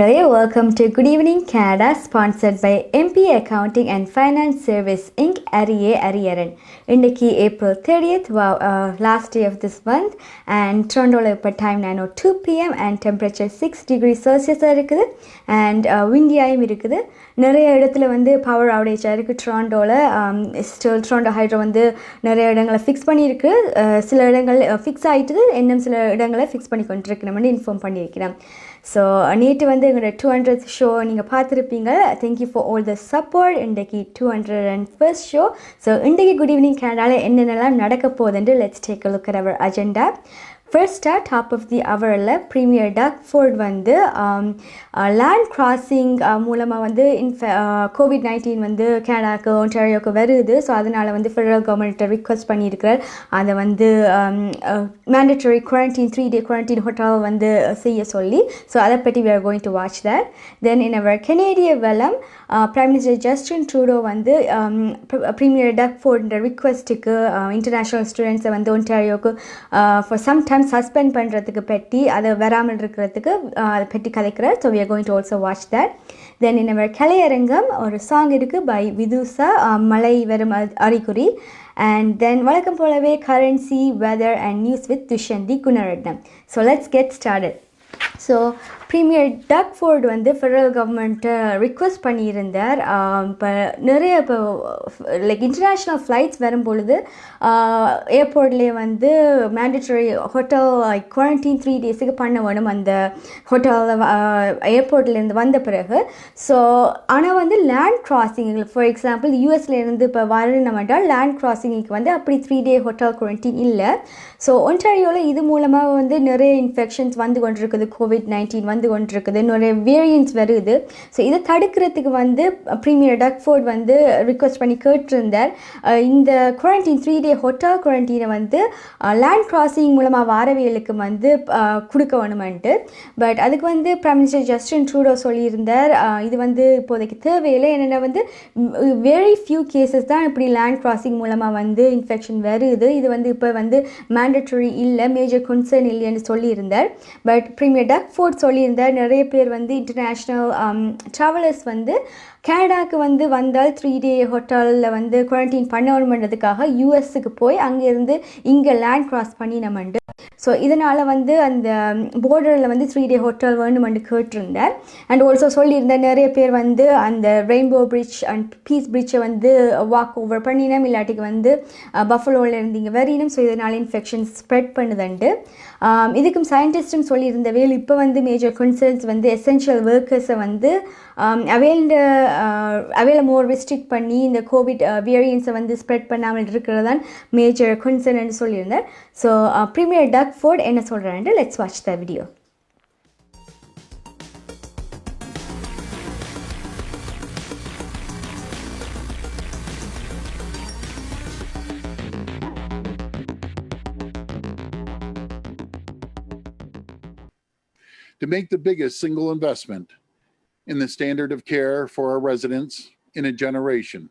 நேயர்களே, welcome to Good Evening Canada, sponsored by MP Accounting and Finance Service Inc. Ariaran. இன்னைக்கு April 30th, last day of this month, and Toronto இப்போ time 9:02 p.m. and temperature 6 degrees Celsius இருக்குது and windy-ஆயும் இருக்குது. நிறைய இடத்துல வந்து power அவுடேஜாக இருக்குது டொரண்டோவில். Still Toronto hydro வந்து நிறைய இடங்களை ஃபிக்ஸ் பண்ணியிருக்கு. சில இடங்கள் ஃபிக்ஸ் ஆகிட்டுது, இன்னும் சில இடங்களை ஃபிக்ஸ் பண்ணி கொண்டிருக்கு. நம்ம வந்து இன்ஃபார்ம் பண்ணியிருக்கிறேன். ஸோ நேற்று வந்து எங்களோட 200th ஷோ நீங்கள் பார்த்துருப்பீங்க. Thank you for all the support. இன்றைக்கு 201st ஷோ. ஸோ இன்றைக்கு குட் ஈவினிங் கனடாவில் என்னென்னலாம் நடக்க போகுதுன்னு let's take a look at our agenda. ஃபர்ஸ்ட்டாக டாப் ஆஃப் தி அவரில் ப்ரீமியர் டக்ஃபோர்ட் வந்து லேண்ட் கிராசிங் மூலமாக வந்து COVID-19 வந்து கனடாவுக்கு ஒன்டாரியோவுக்கு வருது. ஸோ அதனால் வந்து ஃபெடரல் கவர்மெண்ட்டை ரிக்வெஸ்ட் பண்ணியிருக்கிறார் அதை வந்து mandatory quarantine 3-day quarantine hotel வந்து செய்ய சொல்லி. ஸோ அதை பற்றி we are going to watch that. Then in our Canadian வெலம் Prime Minister Justin Trudeau வந்து ப்ரீமியர் டக்ஃபோர்ட் ரிக்வெஸ்ட்டுக்கு இன்டர்நேஷ்னல் ஸ்டூடெண்ட்ஸை வந்து ஒன்டாரியோவுக்கு ஃபார் சம் டைம் சஸ்பெண்ட் பண்ணுறதுக்கு பற்றி அதை வராமல் இருக்கிறதுக்கு அதை பற்றி கதைக்கிறார். So we are going to also watch that. Then in our கலையரங்கம் ஒரு சாங் இருக்குது பை விதுசா, மழை வரும் அறிகுறி. And then வழக்கம் போலவே currency, weather and news with Thushanthi Gunaratnam. So let's get started. So premier Doug Ford வந்து ஃபெடரல் கவர்மெண்ட்டை ரிக்வெஸ்ட் பண்ணியிருந்தார். இப்போ நிறைய இப்போ லைக் இன்டர்நேஷ்னல் ஃப்ளைட்ஸ் வரும்பொழுது ஏர்போர்ட்லேயே வந்து மேண்டட்டரி ஹோட்டல் குவாரண்டைன் 3 days பண்ண வேணும் அந்த ஹோட்டலில் ஏர்போர்ட்லேருந்து வந்த பிறகு. ஸோ ஆனால் வந்து லேண்ட் கிராசிங் ஃபார் எக்ஸாம்பிள் யூஎஸ்லேருந்து இப்போ வரணுமெண்டா லேண்ட் கிராசிங்க்கு வந்து அப்படி 3-day ஹோட்டல் குவாரண்டைன் இல்லை. ஸோ ஒன்டாரியோவில் இது மூலமாக வந்து நிறைய இன்ஃபெக்ஷன்ஸ் வந்து கொண்டிருக்குது, COVID-19 வந்து கொண்டிருக்குது, நிறைய வேரியன்ட்ஸ் வருது. ஸோ இதை தடுக்கிறதுக்கு வந்து ப்ரீமியர் டக்ஃபோர்ட் வந்து ரிக்வெஸ்ட் பண்ணி கேட்டிருந்தார் இந்த குவாரண்டைன் 3-day ஹோட்டல் குவாரண்டைனை வந்து லேண்ட் கிராசிங் மூலமாக வாரவியலுக்கு வந்து கொடுக்க வேணுமென்ட்டு. பட் அதுக்கு வந்து பிரைம் மினிஸ்டர் ஜஸ்டின் ட்ரூடோ சொல்லியிருந்தார் இது வந்து இப்போதைக்கு தேவையில்லை, என்னென்னா வந்து வெரி ஃபியூ கேசஸ் தான் இப்படி லேண்ட் கிராசிங் மூலமாக வந்து இன்ஃபெக்ஷன் வருது, இது வந்து இப்போ வந்து மேண்டட்டரி இல்லை, மேஜர் கன்சர்ன் இல்லைன்னு சொல்லியிருந்தார். பட் ப்ரீமியர் டக்ஃபோர்ட் சொல்லியிருந்தார் நிறைய பேர் வந்து இன்டர்நேஷ்னல் ட்ராவலர்ஸ் வந்து கனடாவுக்கு வந்து வந்தால் 3-day ஹோட்டலில் வந்து குவாரண்டைன் பண்ணணுன்றதுக்காக யூஎஸ்க்கு போய் அங்கேருந்து இங்கே லேண்ட் கிராஸ் பண்ணி நம்மண்டு. ஸோ இதனால் வந்து அந்த பார்டரில் வந்து 3-day ஹோட்டல் வேணுமென்று கேட்டிருந்தார். அண்ட் ஆல்சோ சொல்லியிருந்தார் நிறைய பேர் வந்து அந்த ரெயின்போ பிரிட்ஜ் அண்ட் பீஸ் பிரிட்ஜை வந்து வாக் ஓவர் பண்ணினோம், இல்லாட்டிக்கு வந்து பஃபலோவில் இருந்து இங்கே வரினோம். ஸோ இதனால் இன்ஃபெக்ஷன் ஸ்ப்ரெட் பண்ணுதுண்டு. இதுக்கும் சயின்டிஸ்ட்டும் சொல்லியிருந்த வேலை இப்போ வந்து மேஜர் கன்சர்ன்ஸ் வந்து எசென்ஷியல் ஒர்க்கர்ஸை வந்து அவையில் மோர் ரெஸ்ட்ரிக்ட் பண்ணி இந்த கோவிட் வேரியன்ஸை வந்து ஸ்ப்ரெட் பண்ணாமல் இருக்கிறது தான் மேஜர் கன்சர்ன்னு சொல்லியிருந்தார். ஸோ ப்ரீமியர் டக்ஃபோர்ட் என்ன சொல்கிறாரு, let's watch the video. To make the biggest single investment in the standard of care for our residents in a generation.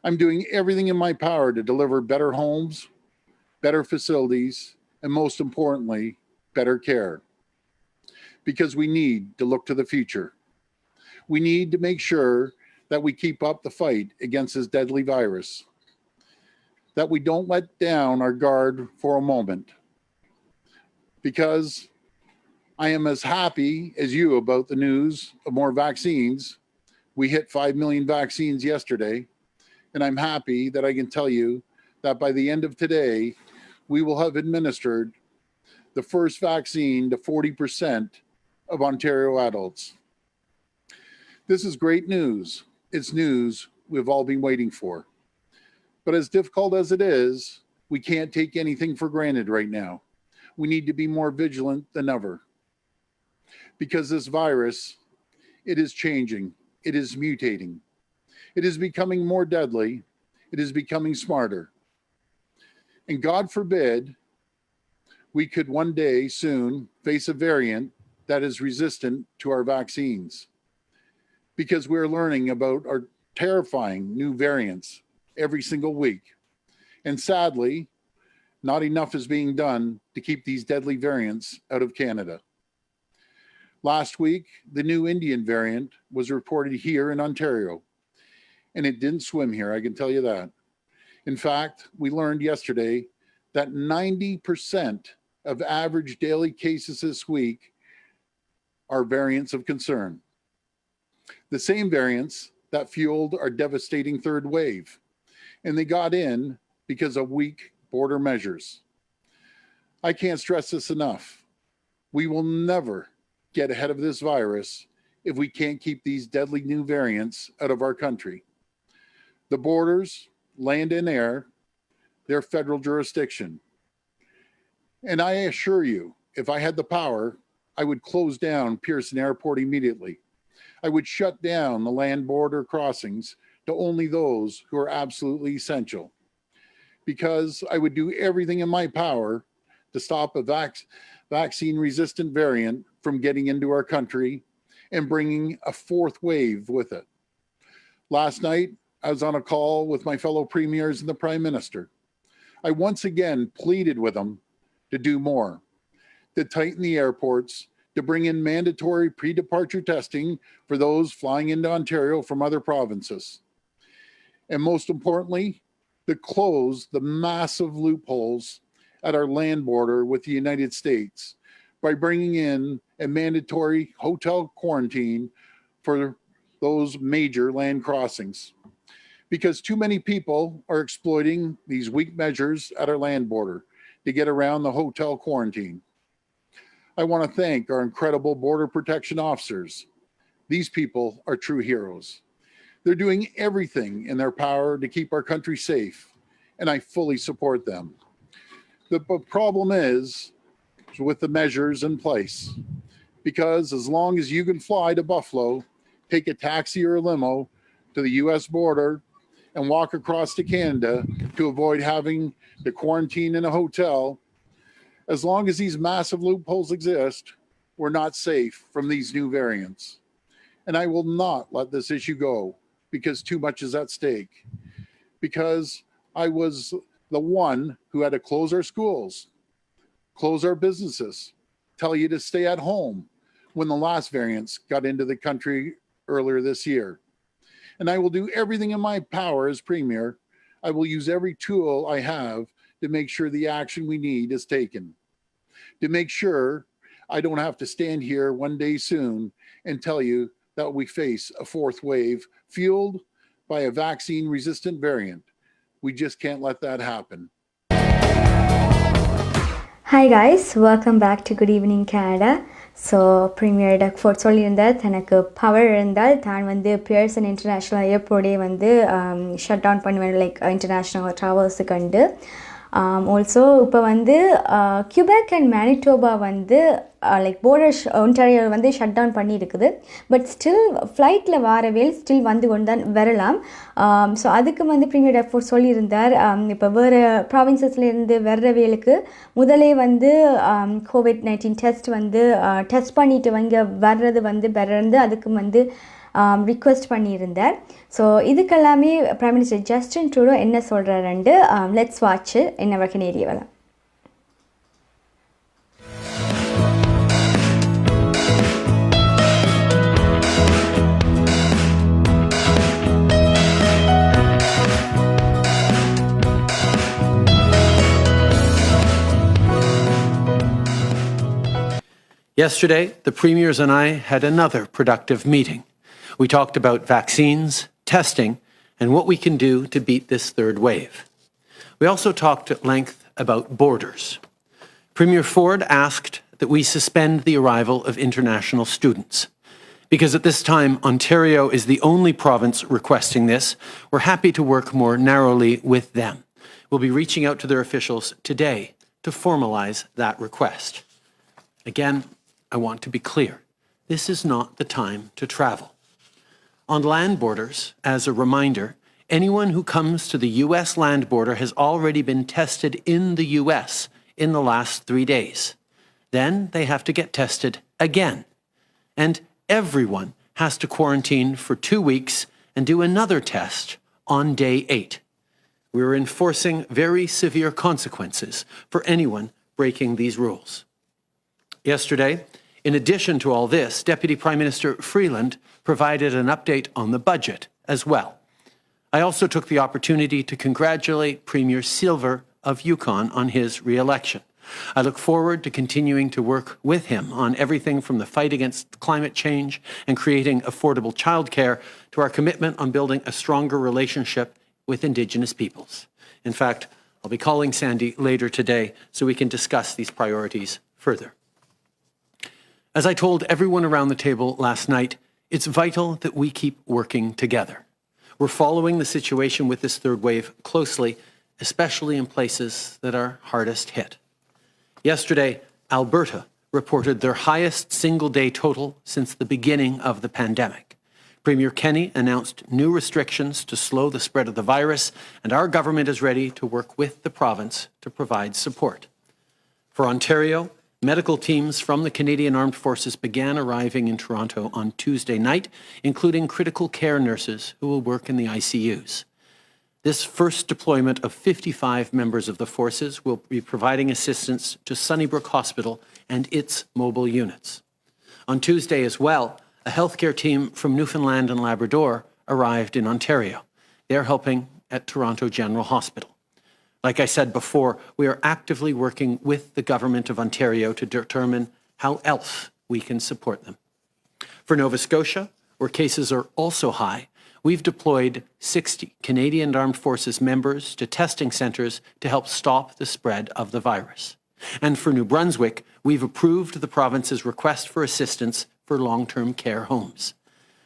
I'm doing everything in my power to deliver better homes, better facilities, and most importantly, better care. Because we need to look to the future. We need to make sure that we keep up the fight against this deadly virus, that we don't let down our guard for a moment. Because I am as happy as you about the news of more vaccines. We hit 5 million vaccines yesterday, and I'm happy that I can tell you that by the end of today, we will have administered the first vaccine to 40% of Ontario adults. This is great news. It's news we've all been waiting for. But as difficult as it is, we can't take anything for granted right now. We need to be more vigilant than ever. Because this virus, it is changing, it is mutating, it is becoming more deadly, it is becoming smarter. And God forbid, we could one day soon face a variant that is resistant to our vaccines. Because we're learning about our terrifying new variants every single week. And sadly, not enough is being done to keep these deadly variants out of Canada. Last week, the new Indian variant was reported here in Ontario, and it didn't swim here, I can tell you that. In fact, we learned yesterday that 90% of average daily cases this week are variants of concern. The same variants that fueled our devastating third wave, and they got in because of weak border measures. I can't stress this enough. We will never get ahead of this virus if we can't keep these deadly new variants out of our country. The borders, land and air, they're federal jurisdiction. And I assure you, if I had the power, I would close down Pearson Airport immediately. I would shut down the land border crossings to only those who are absolutely essential. Because I would do everything in my power to stop a vaccine-resistant variant from getting into our country and bringing a fourth wave with it. Last night, I was on a call with my fellow premiers and the Prime Minister. I once again pleaded with them to do more, to tighten the airports, to bring in mandatory pre-departure testing for those flying into Ontario from other provinces. And most importantly, to close the massive loopholes at our land border with the United States by bringing in a mandatory hotel quarantine for those major land crossings. Because too many people are exploiting these weak measures at our land border to get around the hotel quarantine. I want to thank our incredible border protection officers. These people are true heroes. They're doing everything in their power to keep our country safe, and I fully support them. The problem is with the measures in place, because as long as you can fly to Buffalo, take a taxi or a limo to the US border, and walk across to Canada to avoid having to quarantine in a hotel, as long as these massive loopholes exist, we're not safe from these new variants. And I will not let this issue go because too much is at stake. Because I was the one who had to close our schools, close our businesses, tell you to stay at home when the last variants got into the country earlier this year. And I will do everything in my power as Premier. I will use every tool I have to make sure the action we need is taken. To make sure I don't have to stand here one day soon and tell you that we face a fourth wave fueled by a vaccine-resistant variant. We just can't let that happen. Hi guys, welcome back to Good Evening Canada. So premier Doug Ford சொல்லியிருந்தார் தனக்கு power இருந்தால் தான் வந்து Pearson international ஏர்போர்ட்டே வந்து shut down பண்ணுவேன் like international ட்ராவல்ஸுக்கு. Also இப்போ வந்து Quebec and மேனிடோபா வந்து லைக் போர்டர் ஒன்டாரியோ வந்து ஷட் டவுன் பண்ணியிருக்குது. பட் ஸ்டில் ஃப்ளைட்டில் வாரவேல் ஸ்டில் வந்து கொண்டு தான் வரலாம். ஸோ அதுக்கு வந்து ப்ரீமியர் டக்ஃபோர்ட் சொல்லியிருந்தார் இப்போ வேறு ப்ராவின்சஸ்லேருந்து வர்றவேலுக்கு முதலே வந்து COVID-19 டெஸ்ட் வந்து டெஸ்ட் பண்ணிட்டு வர்றது வந்து பெறந்து அதுக்கு வந்து ரிக்வெஸ்ட் பண்ணியிருந்தார். ஸோ இதுக்கெல்லாமே பிரைம் மினிஸ்டர் ஜஸ்டின் ட்ரூடோ என்ன சொல்கிறாருண்டு லெட்ஸ் வாட்ச் என்ன வகை ஏரியவலாம். Yesterday, the premiers and I had another productive meeting. We talked about vaccines, testing, and what we can do to beat this third wave. We also talked at length about borders. Premier Ford asked that we suspend the arrival of international students. Because at this time, Ontario is the only province requesting this, we're happy to work more narrowly with them. We'll be reaching out to their officials today to formalize that request. Again, I want to be clear. This is not the time to travel. On land borders, as a reminder, anyone who comes to the U.S. land border has already been tested in the U.S. in the last 3 days. Then they have to get tested again. And everyone has to quarantine for 2 weeks and do another test on day 8. We're enforcing very severe consequences for anyone breaking these rules. Yesterday, In addition to all this, Deputy Prime Minister Freeland provided an update on the budget as well. I also took the opportunity to congratulate Premier Silver of Yukon on his re-election. I look forward to continuing to work with him on everything from the fight against climate change and creating affordable childcare to our commitment on building a stronger relationship with Indigenous peoples. In fact, I'll be calling Sandy later today so we can discuss these priorities further. As I told everyone around the table last night, it's vital that we keep working together. We're following the situation with this third wave closely, especially in places that are hardest hit. Yesterday, Alberta reported their highest single-day total since the beginning of the pandemic. Premier Kenney announced new restrictions to slow the spread of the virus, and our government is ready to work with the province to provide support. For Ontario, medical teams from the Canadian Armed Forces began arriving in Toronto on Tuesday night, including critical care nurses who will work in the ICUs. This first deployment of 55 members of the forces will be providing assistance to Sunnybrook Hospital and its mobile units. On Tuesday as well, a healthcare team from Newfoundland and Labrador arrived in Ontario. They're helping at Toronto General Hospital. Like I said before, we are actively working with the Government of Ontario to determine how else we can support them. For Nova Scotia, where cases are also high, we've deployed 60 Canadian Armed Forces members to testing centres to help stop the spread of the virus. And for New Brunswick, we've approved the province's request for assistance for long-term care homes.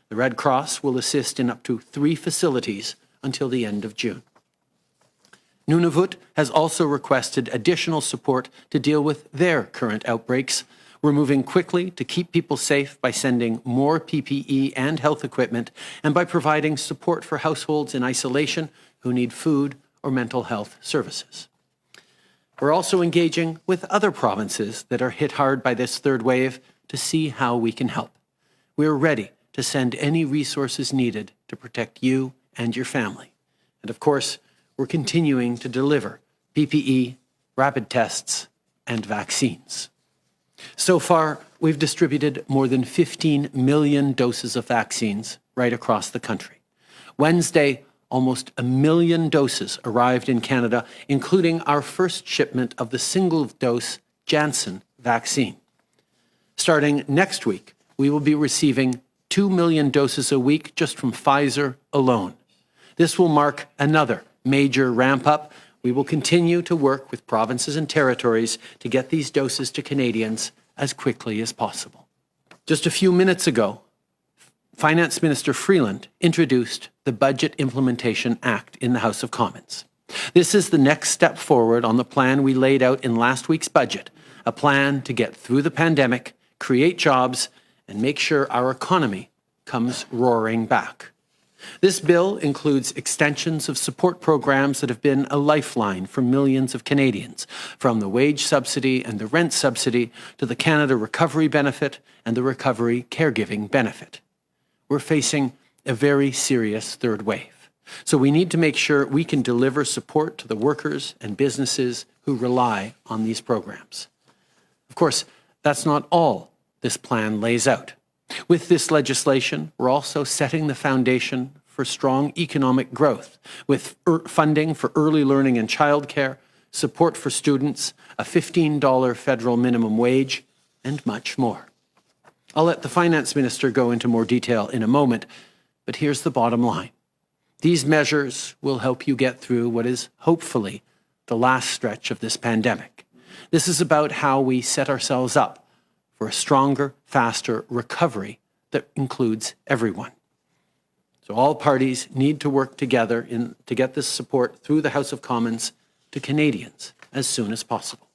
The Red Cross will assist in up to 3 facilities until the end of June. Nunavut has also requested additional support to deal with their current outbreaks. We're moving quickly to keep people safe by sending more PPE and health equipment and by providing support for households in isolation who need food or mental health services. We're also engaging with other provinces that are hit hard by this third wave to see how we can help. We're ready to send any resources needed to protect you and your family. And of course, we're continuing to deliver PPE, rapid tests, and vaccines. So far, we've distributed more than 15 million doses of vaccines right across the country. Wednesday, almost 1 million doses arrived in Canada, including our first shipment of the single-dose Janssen vaccine. Starting next week, we will be receiving 2 million doses a week just from Pfizer alone. This will mark another major ramp-up. We will continue to work with provinces and territories to get these doses to Canadians as quickly as possible. Just a few minutes ago, Finance Minister Freeland introduced the Budget Implementation Act in the House of Commons. This is the next step forward on the plan we laid out in last week's budget, a plan to get through the pandemic, create jobs, and make sure our economy comes roaring back. This bill includes extensions of support programs that have been a lifeline for millions of Canadians, from the wage subsidy and the rent subsidy to the Canada Recovery Benefit and the Recovery Caregiving Benefit. We're facing a very serious third wave, so we need to make sure we can deliver support to the workers and businesses who rely on these programs. Of course, that's not all this plan lays out. With this legislation, we're also setting the foundation for strong economic growth, with funding for early learning and childcare, support for students, a $15 federal minimum wage, and much more. I'll let the Finance Minister go into more detail in a moment, but here's the bottom line. These measures will help you get through what is hopefully the last stretch of this pandemic. This is about how we set ourselves up for a stronger, faster recovery that includes everyone. So all parties need to work together to get this support through the House of Commons to Canadians as soon as possible.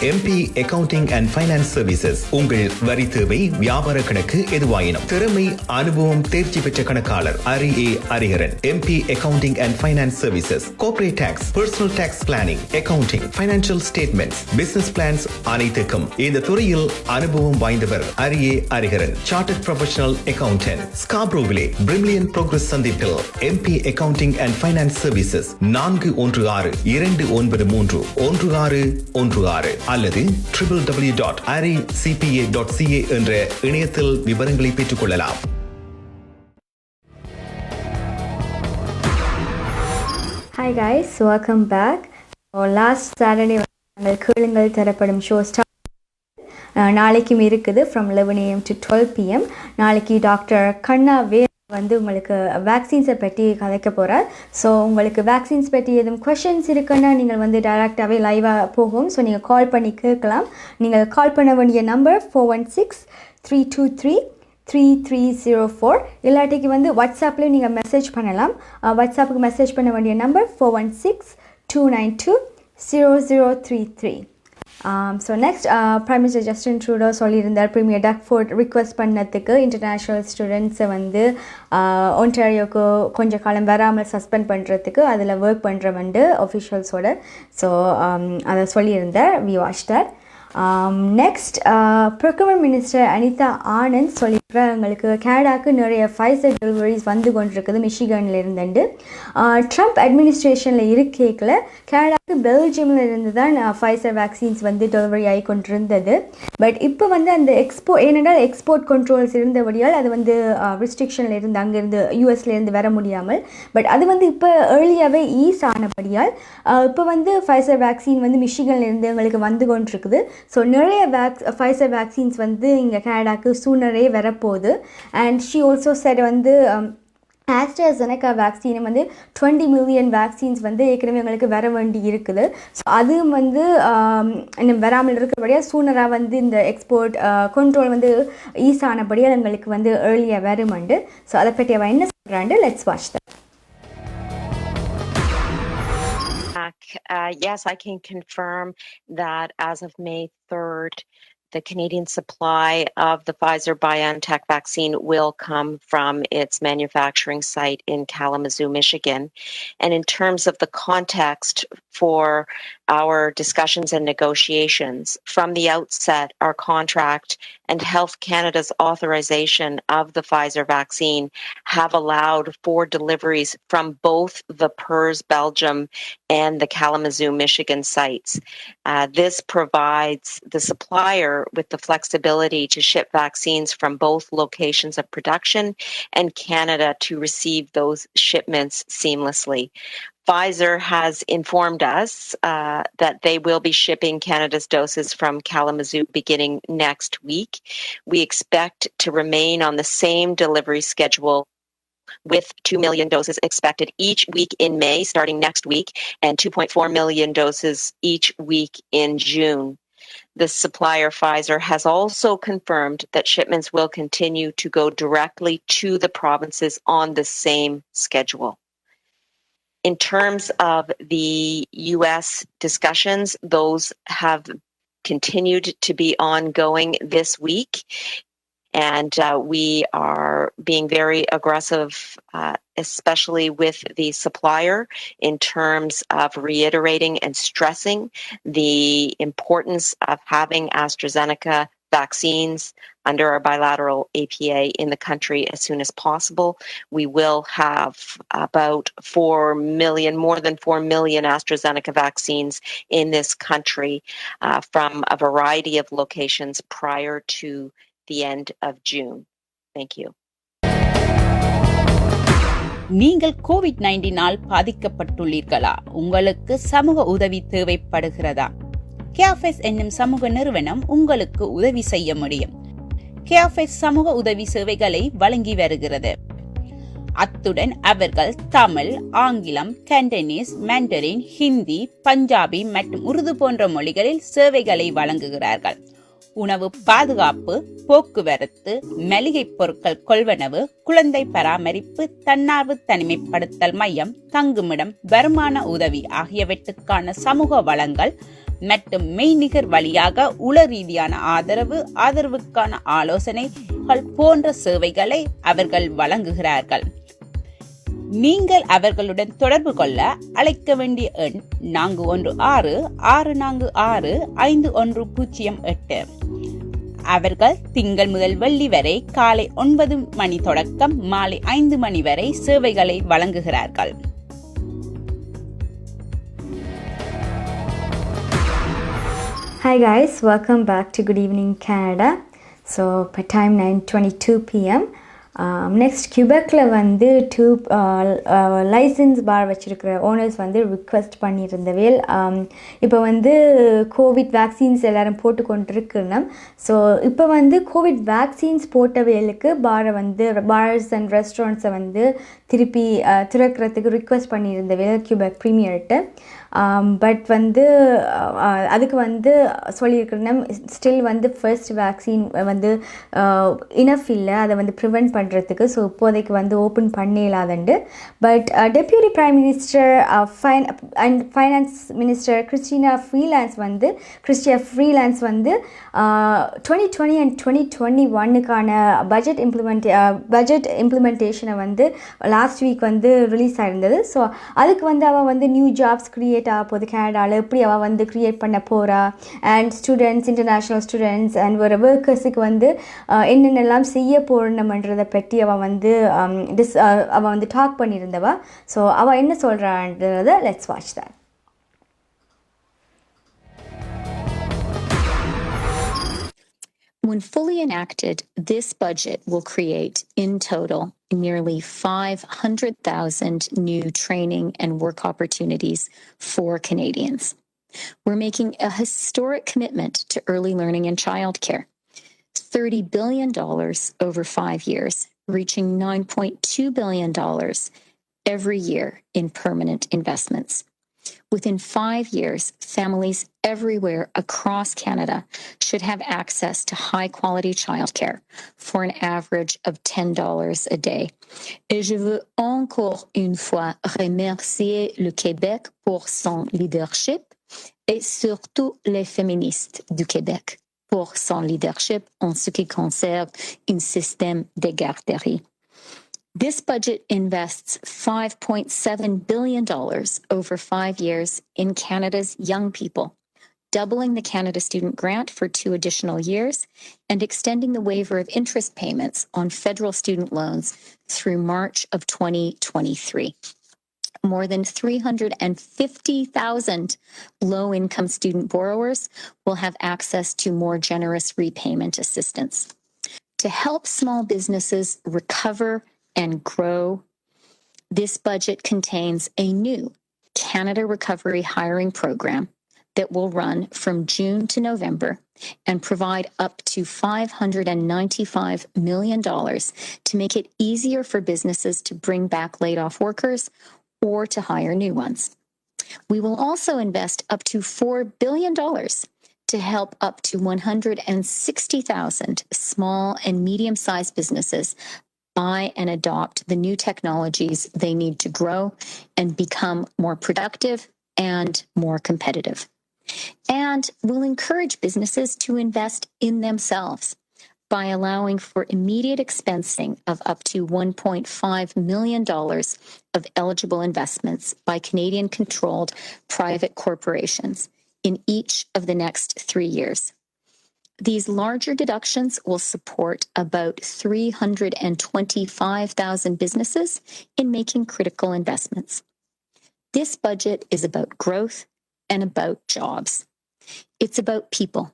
MP Accounting and Finance Services உங்கள் வரி தேவை வியாபார கணக்கு எதுவாயினும் திறமை அனுபவம் தேர்ச்சி பெற்ற கணக்காளர் Ariaran MP Accounting and Finance Services Corporate Tax Personal Tax Planning Accounting Financial Statements Business Plans அனைத்துக்கும் இந்த துறையில் அனுபவம் வாய்ந்தவர் Ariaran Chartered Professional Accountant Scarboroughவிலே Brimley Progress சந்திப்பில் MP Accounting and Finance Services 416-293-1616 அல்லது www.aricpa.ca என்ற இணையத்தில் விவரங்களை பெற்றுக் கொள்ளலாம். Hi guys, welcome back. Last Saturday நாங்கள் கேளுங்கள் தரப்படும் ஷோ நாளைக்கும் இருக்குது from 11 AM to 12 PM. நாளைக்கு டாக்டர் கண்ணா வந்து உங்களுக்கு வேக்சின்ஸை பற்றி கதைக்க போகிறார். ஸோ உங்களுக்கு வேக்சின்ஸ் பற்றி எதுவும் கொஷின்ஸ் இருக்குன்னா நீங்கள் வந்து டைரெக்டாகவே லைவாக போகும். ஸோ நீங்கள் கால் பண்ணி கேட்கலாம். நீங்கள் கால் பண்ண வேண்டிய நம்பர் 416-323-3304. இல்லாட்டிக்கு வந்து வாட்ஸ்அப்லேயும் நீங்கள் மெசேஜ் பண்ணலாம். வாட்ஸ்அப்புக்கு மெசேஜ் பண்ண வேண்டிய number 416-292-0033. So next prime Minister Justin Trudeau சொல்லியிருந்தார் ப்ரீமியர் டக்ஃபோர்ட் ரிக்வெஸ்ட் பண்ணதுக்கு இன்டர்நேஷ்னல் ஸ்டூடெண்ட்ஸை வந்து ஒன்டாரியோக்கு கொஞ்சம் காலம் வராமல் சஸ்பெண்ட் பண்ணுறதுக்கு அதில் ஒர்க் பண்ணுறவண்டு ஒஃபிஷியல்ஸோட. ஸோ அதை சொல்லியிருந்தார். We watch that. Next procurement minister Anita Anand சொல்லியிருக்கிற எங்களுக்கு கனடாவுக்கு நிறைய ஃபைசர் டெலிவரிஸ் வந்து கொண்டிருக்குது மிஷிகனில் இருந்துட்டு. ட்ரம்ப் அட்மினிஸ்ட்ரேஷனில் இருக்கேக்கில் கனடாவுக்கு பெல்ஜியமில் இருந்து தான் ஃபைசர் வேக்சின்ஸ் வந்து டெலிவரி ஆகி கொண்டிருந்தது. பட் இப்போ வந்து அந்த ஏனென்றால் எக்ஸ்போர்ட் கண்ட்ரோல்ஸ் இருந்தபடியால் அது வந்து ரிஸ்ட்ரிக்ஷனில் இருந்து அங்கேருந்து யூஎஸ்லேருந்து வர முடியாமல், பட் அது வந்து இப்போ ஏர்லியாகவே ஈஸ் ஆனபடியால் இப்போ வந்து ஃபைசர் வேக்சின் வந்து மிஷிகனில் இருந்து எங்களுக்கு வந்து கொண்டிருக்குது. ஸோ நிறைய ஃபைசர் வேக்சின்ஸ் வந்து இங்கே கனடாவுக்கு சூனரே வரப்போகுது. அண்ட் ஷி ஆல்சோ செட் வந்து ஆஸ்ட்ராசெனகா வேக்சினை வந்து 20 மில்லியன் வேக்சின்ஸ் வந்து ஏற்கனவே எங்களுக்கு வர வேண்டி இருக்குது. ஸோ அதுவும் வந்து இன்னும் வராமல் இருக்கிறபடியாக சூனராக வந்து இந்த எக்ஸ்போர்ட் கண்ட்ரோல் வந்து ஈஸ் ஆனபடியாக எங்களுக்கு வந்து ஏர்லியாக வருமாண்டு. ஸோ அதை பற்றி அவள் என்ன சொல்கிறாண்டு let's watch that. Yes, I can confirm that as of May 3rd, the Canadian supply of the Pfizer-BioNTech vaccine will come from its manufacturing site in Kalamazoo, Michigan. And in terms of the context for our discussions and negotiations, from the outset, our contract and Health Canada's authorization of the Pfizer vaccine have allowed for deliveries from both the PERS Belgium and the Kalamazoo, Michigan sites. This provides the supplier with the flexibility to ship vaccines from both locations of production and Canada to receive those shipments seamlessly. Pfizer has informed us that they will be shipping Canada's doses from Kalamazoo beginning next week. We expect to remain on the same delivery schedule with 2 million doses expected each week in May starting next week and 2.4 million doses each week in June. The supplier Pfizer has also confirmed that shipments will continue to go directly to the provinces on the same schedule. In terms of the U.S. discussions, those have continued to be ongoing this week. And we are being very aggressive, especially with the supplier, in terms of reiterating and stressing the importance of having AstraZeneca vaccines under our bilateral APA in the country as soon as possible. We will have about 4 million, more than 4 million AstraZeneca vaccines in this country from a variety of locations prior to the end of June. Thank you. நீங்கள் COVID-19 பாதிக்கப்பட்டுள்ளீர்களா? உங்களுக்கு சமூக உதவி தேவைப்படுகிறதா? கேஃபெஸ் என்னும் சமூக நிறுவனம் உங்களுக்கு உதவி செய்ய முடியும். கேஃபெஸ் சமூக உதவி சேவைகளை வழங்கி வருகிறது. அத்துடன் அவர்கள் தமிழ், ஆங்கிலம், கண்டனீஸ், மண்டரின், ஹிந்தி, பஞ்சாபி மற்றும் உருது போன்ற மொழிகளில் சேவைகளை வழங்குகிறார்கள். உணவு பாதுகாப்பு, போக்குவரத்து, மளிகை பொருட்கள் கொள்வனவு, குழந்தை பராமரிப்பு, தன்னார்வ தனிமைப்படுத்தல் மையம், தங்குமிடம், வருமான உதவி ஆகியவற்றுக்கான சமூக வளங்கள் மற்றும் மெய்நிகர் வழியாக உள ரீதியான ஆதரவுக்கான ஆலோசனைகள் போன்ற சேவைகளை அவர்கள் வழங்குகிறார்கள். நீங்கள் அவர்களுடன் தொடர்பு கொள்ள அழைக்க வேண்டிய எண் 416-646-5108. அவர்கள் திங்கள் முதல் வெள்ளி வரை காலை 9 மணி தொடக்கம் மாலை 5 மணி வரை சேவைகளை வழங்குகிறார்கள். Hi guys, welcome back to Good Evening Canada. So, by time 9:22 p.m. Next, Quebecல வந்து 2 லைசன்ஸ் பார் வச்சிருக்கிற ஓனர்ஸ் வந்து ரிக்வெஸ்ட் பண்ணியிருந்தவேல் இப்போ வந்து கோவிட் வேக்சின்ஸ் எல்லாரும் போட்டு கொண்டிருக்குன்னா ஸோ இப்போ வந்து கோவிட் வேக்சின்ஸ் போட்டவேலுக்கு பார்ஸ் அண்ட் ரெஸ்டாரண்ட்ஸை வந்து திருப்பி திறக்கிறதுக்கு ரிக்வெஸ்ட் பண்ணியிருந்தவேல் கியூபெக் ப்ரீமியர்கிட்ட பட் வந்து அதுக்கு வந்து சொல்லியிருக்கிறேன்னா ஸ்டில் வந்து ஃபர்ஸ்ட் வேக்சின் வந்து இனஃப் இல்லை அதை வந்து ப்ரிவெண்ட் பண்ணுறதுக்கு ஸோ இப்போதைக்கு வந்து ஓப்பன் பண்ணிடலாதுண்டு but deputy Prime Minister and finance minister Chrystia Freeland வந்து 2020 அண்ட் 2021க்கான பட்ஜெட் இம்ப்ளிமெண்டேஷனை வந்து லாஸ்ட் வீக் வந்து ரிலீஸ் ஆயிருந்தது ஸோ அதுக்கு வந்து அவள் வந்து நியூ ஜாப்ஸ் க்ரியேட் ஆக போகுது கனடாவில் எப்படி அவள் வந்து க்ரியேட் பண்ண போகிறா and students international students and ஒரு ஒர்க்கர்ஸுக்கு வந்து என்னென்னலாம் செய்ய போகணுமன்றதை பற்றி அவள் வந்து டாக் பண்ணியிருந்தவா ஸோ அவள் என்ன சொல்கிறான்றதை let's watch that. When fully enacted, this budget will create, in total, nearly 500,000 new training and work opportunities for Canadians. We're making a historic commitment to early learning and childcare. $30 billion over 5 years, reaching $9.2 billion every year in permanent investments. Within 5 years, families everywhere across Canada should have access to high-quality childcare for an average of $10 a day. Et je veux encore une fois remercier le Québec pour son leadership et surtout les féministes du Québec pour son leadership en ce qui concerne un système de garderie. This budget invests $5.7 billion over 5 years in Canada's young people, doubling the Canada Student Grant for 2 additional years and extending the waiver of interest payments on federal student loans through March of 2023. More than 350,000 low-income student borrowers will have access to more generous repayment assistance. To help small businesses recover and grow, this budget contains a new Canada Recovery Hiring Program that will run from June to November and provide up to $595 million to make it easier for businesses to bring back laid-off workers or to hire new ones. We will also invest up to $4 billion to help up to 160,000 small and medium-sized businesses buy and adopt the new technologies they need to grow and become more productive and more competitive. And we'll encourage businesses to invest in themselves by allowing for immediate expensing of up to $1.5 million of eligible investments by Canadian-controlled private corporations in each of the next 3 years. These larger deductions will support about 325,000 businesses in making critical investments. This budget is about growth and about jobs. It's about people.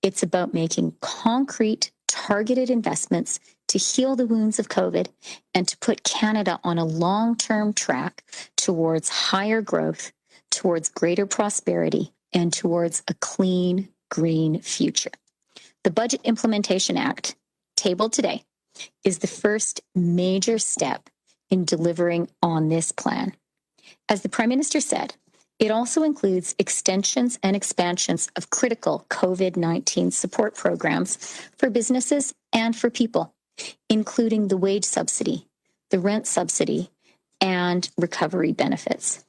It's about making concrete, targeted investments to heal the wounds of COVID and to put Canada on a long-term track towards higher growth, towards greater prosperity, and towards a clean, green future. The Budget Implementation Act, tabled today, is the first major step in delivering on this plan. As the Prime Minister said, it also includes extensions and expansions of critical COVID-19 support programs for businesses and for people, including the wage subsidy, the rent subsidy, and recovery benefits.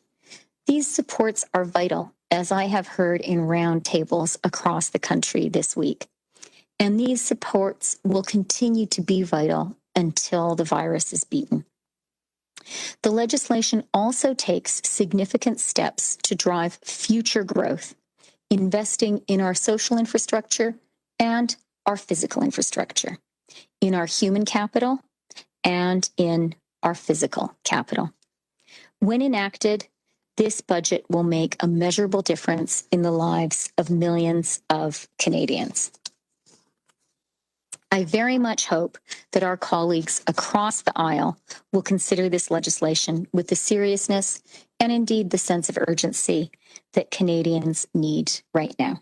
These supports are vital, as I have heard in round tables across the country this week. And these supports will continue to be vital until the virus is beaten. The legislation also takes significant steps to drive future growth, investing in our social infrastructure and our physical infrastructure, in our human capital and in our physical capital. When enacted, this budget will make a measurable difference in the lives of millions of Canadians. I very much hope that our colleagues across the aisle will consider this legislation with the seriousness and indeed the sense of urgency that Canadians need right now.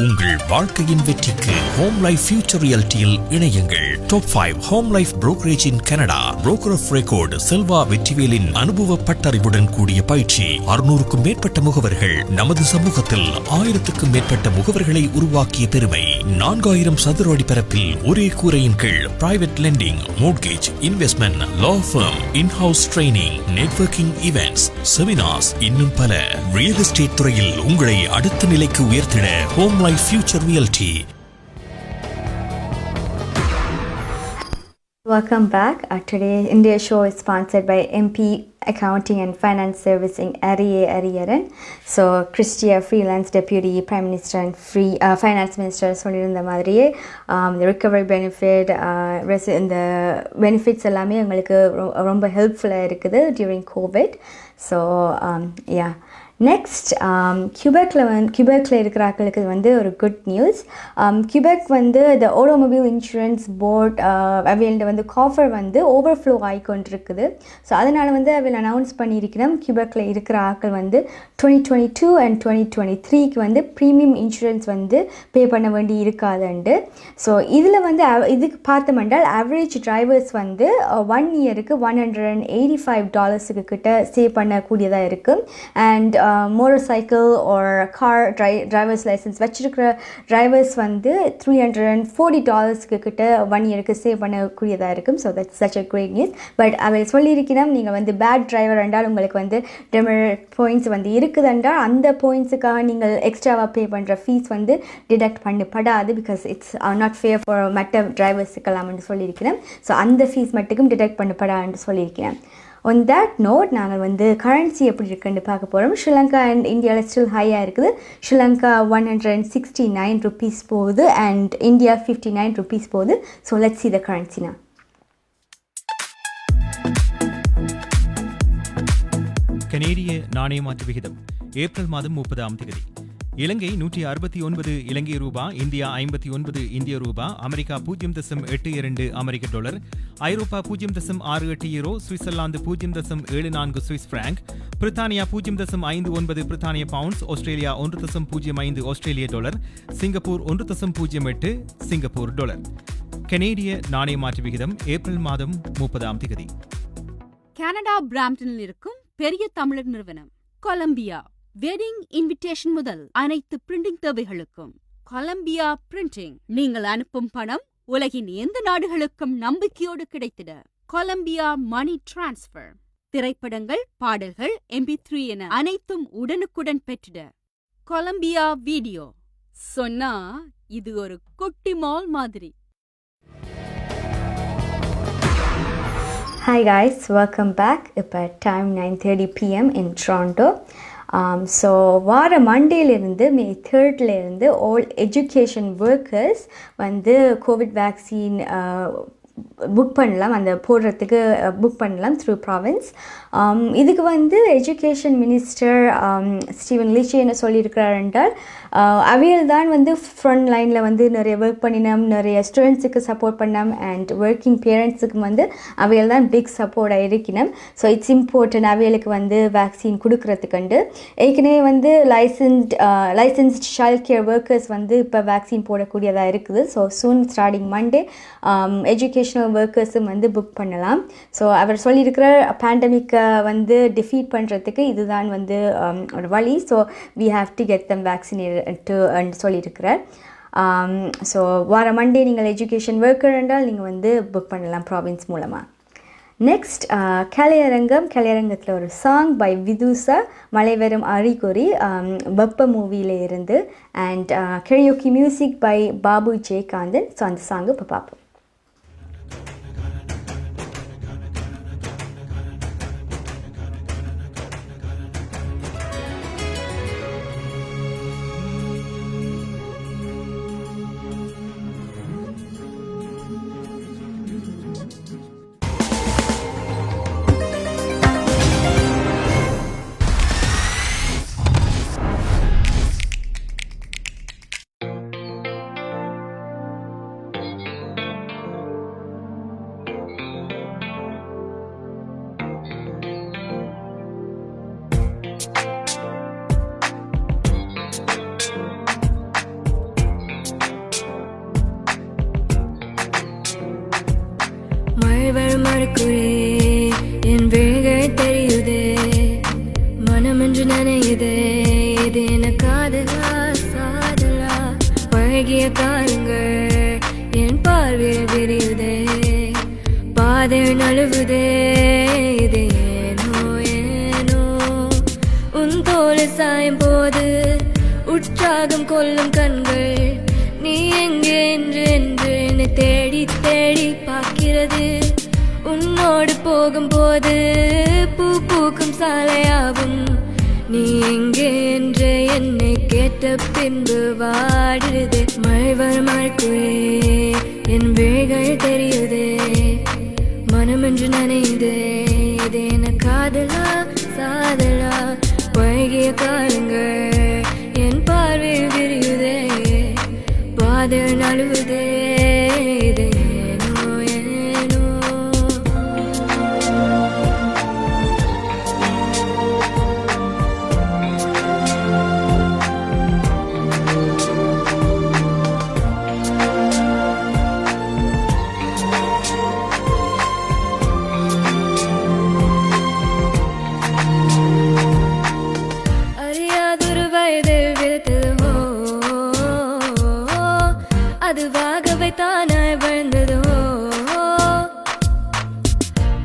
உங்கள் வாழ்க்கையின் வெற்றிக்கு Home Life Future ரியாலிட்டியில் இணையுங்கள். Top 5 Home Life brokerage in Canada. Broker of record Selva வெற்றிவேலின் அனுபவ பட்டறிவுடன் கூடிய பயிற்சி. 600க்கும் மேற்பட்ட முகவர்கள் நமது சமூகத்தில் 1000க்கும் மேற்பட்ட முகவர்களை உருவாக்கிய பெருமை. 4000 சதுர அடி பரப்பில் ஒரே கூரையின் கீழ் private lending, mortgage, investment, law firm, in house training, networking events, seminars, இன்னும் பல. ரியல் எஸ்டேட் துறையில் உங்களை அடுத்த நிலைக்கு உயர்த்திட Home Life Future Realty. Welcome back. Today, India show is sponsored by MP Accounting and Finance Servicing Ariaran. So, Christia, freelance deputy prime minister and finance minister, சொல்லிருந்த மாதிரியே the recovery benefit, இந்த benefits எல்லாமே உங்களுக்கு ரொம்ப ஹெல்ப்ஃபுல்லாக இருக்குது during COVID. So, yeah. Next கியூபெக்கில் இருக்கிற ஆட்களுக்கு வந்து ஒரு குட் நியூஸ். கியூபெக் வந்து த ஆட்டோமொபைல் இன்சூரன்ஸ் போர்ட் அவையில்ட வந்து காஃபர் வந்து ஓவர்ஃப்ளோ ஆகிக்கொண்டிருக்குது. ஸோ அதனால் வந்து அவையில் அனௌன்ஸ் பண்ணியிருக்கிறோம் கியூபெக்கில் இருக்கிற ஆட்கள் வந்து 2022 and 2023க்கு வந்து ப்ரீமியம் இன்சூரன்ஸ் வந்து பே பண்ண வேண்டி இருக்காதுண்டு. ஸோ இதில் வந்து இதுக்கு பார்த்தோம்னால் ஆவரேஜ் டிரைவர்ஸ் வந்து 1 இயருக்கு $185 கிட்ட சேவ் பண்ணக்கூடியதாக இருக்குது. And motorcycle or car drivers licence வச்சிருக்கிற டிரைவர்ஸ் வந்து $340 கிட்ட 1 இயருக்கு சேவ் பண்ணக்கூடியதாக இருக்கும். So that's such a great news. But அவை சொல்லியிருக்கிறோம் நீங்கள் வந்து பேட் டிரைவர் என்றால் உங்களுக்கு வந்து டெமெரிட் பாயிண்ட்ஸ் வந்து இருக்குதுன்றால் அந்த பாயிண்ட்ஸுக்காக நீங்கள் எக்ஸ்ட்ராவாக பே பண்ணுற ஃபீஸ் வந்து டிடக்ட் பண்ணப்படாது. Because it's not fair for மற்ற டிரைவர்ஸுக்கெல்லாம்னு சொல்லியிருக்கிறேன். ஸோ அந்த ஃபீஸ் மட்டுக்கும் டிடக்ட் பண்ணப்படாதுன்னு சொல்லியிருக்கிறேன். On that note, நாங்கள் வந்து கரன்சி எப்படி இருக்குன்னு பார்க்க போகிறோம். ஸ்ரீலங்கா அண்ட் இந்தியாவில் ஸ்டில் ஹையாக இருக்குது. ஸ்ரீலங்கா 169 rupees போகுது அண்ட் இந்தியா 59 rupees போகுது. So let's see the currency now. கனேடிய நாணய மாற்று விகிதம் ஏப்ரல் மாதம் 30ஆம் தேதி. இலங்கை 169 இலங்கை ரூபா, இந்தியா 59 இந்திய ரூபா, அமெரிக்கா 0.82 அமெரிக்க டாலர், ஐரோப்பா 0.68 யூரோ, சுவிட்சர்லாந்து 0.74 சுவிஸ் பிராங்க், பிரித்தானியா 0.59 பிரித்தானிய பவுண்ட்ஸ், ஆஸ்திரேலியா 1.05 ஆஸ்திரேலிய டாலர், சிங்கப்பூர் 1.08 சிங்கப்பூர் டாலர். கனேடிய நாணய மாற்று விகிதம் ஏப்ரல் மாதம் 30ஆம் தேதி. கனடா பிராம்டனில் இருக்கும் பெரிய தமிழர் நிறுவனம் கொலம்பியா வெட்டிங் இன்விடேஷன் முதல் அனைத்து பிரிண்டிங் தேவைகளுக்கும் கொலம்பியா பிரிண்டிங். நீங்கள் அனுப்பும் பணம் உலகின் எந்த நாடுகளுக்கும் நம்பிக்கையோடு கிடைத்திட கொலம்பியா மணி டிரான்ஸ்ஃபர். திரைப்படங்கள், பாடல்கள், MP3 என அனைத்தும் உடனுக்குடன் பெற்றிட கொலம்பியா வீடியோ. சொன்னா இது ஒரு குட்டி மால் மாதிரி. Hi guys, welcome back. இப்போ time 9:30 PM in Toronto. So வார மண்டேலேருந்து May 3rd all education workers வந்து கோவிட் வேக்சின் புக் பண்ணலாம், அந்த போடுறதுக்கு புக் பண்ணலாம் த்ரூ ப்ராவின்ஸ். இதுக்கு வந்து எஜுகேஷன் மினிஸ்டர் ஸ்டீவன் லிச்சி என்ன சொல்லியிருக்கிறார் என்றால் அவையில் தான் வந்து ஃப்ரண்ட் லைனில் வந்து நிறைய ஒர்க் பண்ணினோம், நிறைய ஸ்டூடெண்ட்ஸுக்கு சப்போர்ட் பண்ணோம் அண்ட் ஒர்க்கிங் பேரண்ட்ஸுக்கு வந்து அவையில் தான் பிக் சப்போர்ட்டாக இருக்கணும். ஸோ இட்ஸ் இம்பார்ட்டன்ட் அவைகளுக்கு வந்து வேக்சின் கொடுக்குறதுக்குண்டு. ஏற்கனவே வந்து லைசன்ஸ்ட் சைல்ட் கேர் ஒர்க்கர்ஸ் வந்து இப்போ வேக்சின் போடக்கூடியதாக இருக்குது. So soon starting Monday educational ஒர்க்கர்ஸும் வந்து புக் பண்ணலாம். ஸோ அவர் சொல்லியிருக்கிற பேண்டமிக்கை வந்து டிஃபீட் பண்ணுறதுக்கு இதுதான் வந்து ஒரு வழி. So we have to get them vaccinate சொல்லியிருக்கிறார். ஸோ வார மண்டே நீங்கள் எஜுகேஷன் ஒர்க்கர் என்றால் நீங்கள் வந்து புக் பண்ணலாம் ப்ராவின்ஸ் மூலமாக. நெக்ஸ்ட் கலையரங்கத்தில் ஒரு சாங் பை விதுசா, மழை வரும் அறிகுறி, வெப்ப மூவியில் இருந்து, and karaoke music by Babu Jayakanthan. So அந்த சாங்கு இப்போ பார்ப்போம். மறுக்குறே என் வேகள் தெரியுதே மனமென்று நினையுதே இது என்ன காதலா சாதலா பழகிய காலங்கள் என் பார்வையில் விரியுதே பாதை நழுவுதே இது ஏனோ ஏனோ உன் தோள் சாயும் போது உற்சாகம் கொள்ளும் கண்கள் நீ எங்கே என்று என்னை தேடி தேடி பார்க்கிறது உன்னோடு போகும்போது பூ பூக்கும் சாலையாகும் நீ எங்கே என்று என்னை கேட்ட பின்பு வாடுதே மழை வரும் மறுக்குறே என் வேகள் தெரியுதே மனமென்று நனையுதே இது என்ன காதலா சாதலா பழகிய காலங்கள் என் பார்வையில் விரியுதே பாதை நழுவுதே இது ஏனோ ஏனோ அறியாதொரு வயதில் விழுத்தது அதுவாகவே தானாய் வளர்ந்ததோ